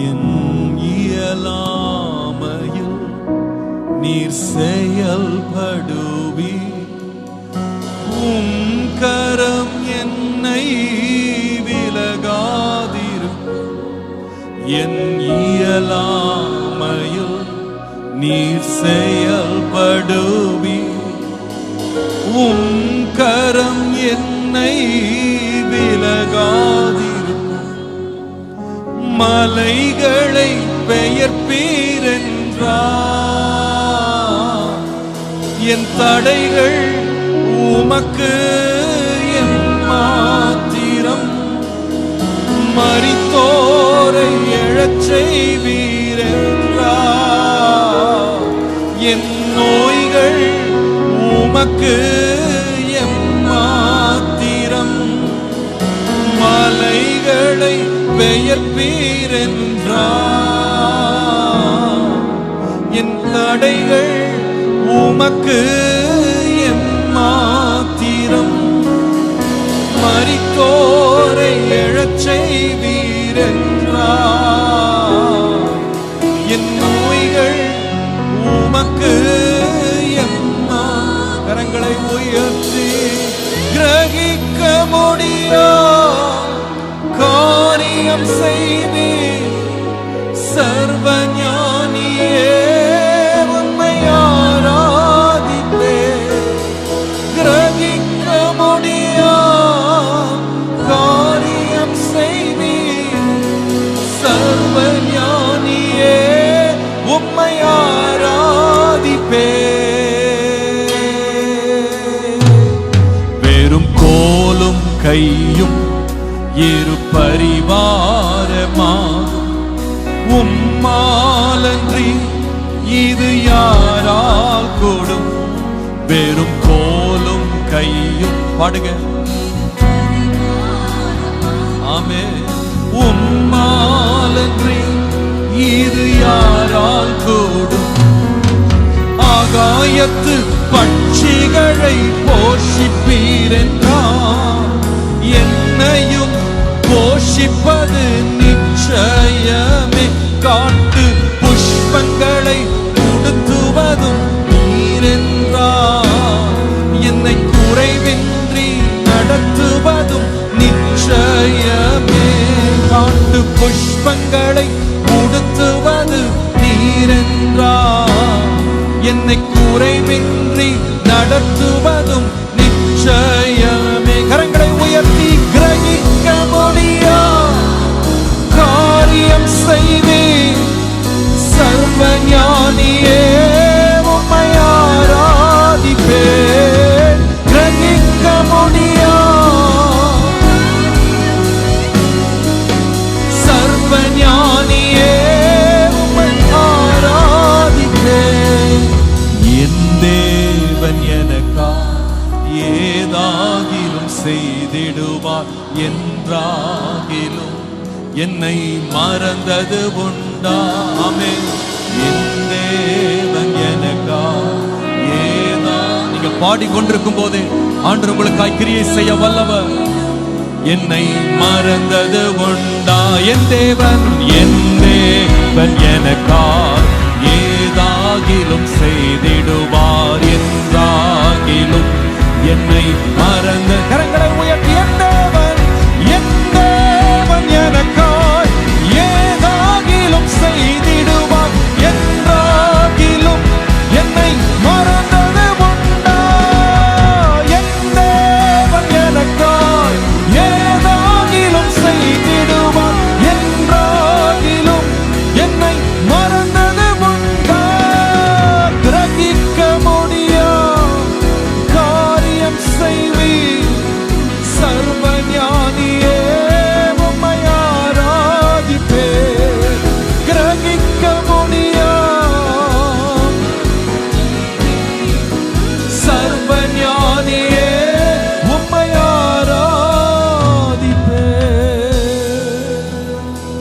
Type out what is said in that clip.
என் இயலாமையில் நீர் செயல்படுவி, உம் கரம் என்னை விலகாதிருக்கும். என் இயலாமையில் நீர் செயல்படுவி, உம் கரம் என்னை விலகாதிருக்கும். மலைகளை பெயர்ப்பீரென்றார், என் தடைகள் உமக்கு எம்மாத்திரம். மரித்தோரை எழச் செய்வீரென்றார், என் நோய்கள் உமக்கு எம்மாத்திரம். மலைகளை பெயர்ப்பீரென்றார், என் தடைகள் உமக்கு எம்மாத்திரம். மரித்தோரை எழச் செய்வீரென்றார், என் நோய்கள் உமக்கு எம்மா. கரங்களை உயர்த்தி கிரகிக்க முடியா காரியம் செய்வீர் சர்வஞானியே, உம்மை ஆராதிப்பேன். கிரகிக்க முடியா காரியம் செய்வீர் சர்வஞானியே, உம்மை ஆராதிப்பேன். வெறும் கோலும் கையும் இரு பரிவாரமாகும், உம்மாலன்றி இது யாரால் கூடும். வெறும் கோலும் கையும் பாடுங்க. ஆமென். உம்மாலன்றி இது யாரால் கூடும். ஆகாயத்து பட்சிகளை போஷிப்பீரென்றார், என்னையும் போஷிப்பது நிச்சயமே. காட்டு புஷ்பங்களை உடுத்துவதும் நீரென்றார், என்னை குறைவின்றி நடத்துவதும் நிச்சயமே. காட்டு புஷ்பங்களை உடுத்துவது நீரென்றார், என்னை குறைவின்றி நடத்துவதும் நிச்சயமே. கரங்களை உயர்த்தி கிரகிக்க முடியா காரியம் செய்வீர் சர்வஞானியே, உம்மை ஆராதிப்பேன். கிரகிக்க முடியா சர்வஞானியே, உம்மை ஆராதிப்பேன். என் தேவன் எனக்கா ஏதாகிலும் செய்திடுவார் என்றாகிலும் என்னை மறந்தது உண்டா? ஆமென். என் தேவன் எனக்கா ஏதா. நீங்க பாடிக்கொண்டிருக்கும் போது ஆண்டவர் உங்களுக்காய் கிரியை செய்ய வல்லவர். என்னை மறந்தது உண்டா? என் தேவன் எனக்கா ஏதாகிலும் செய்திடுவார் என்றாகிலும் என்னை மறந்த. கரங்களை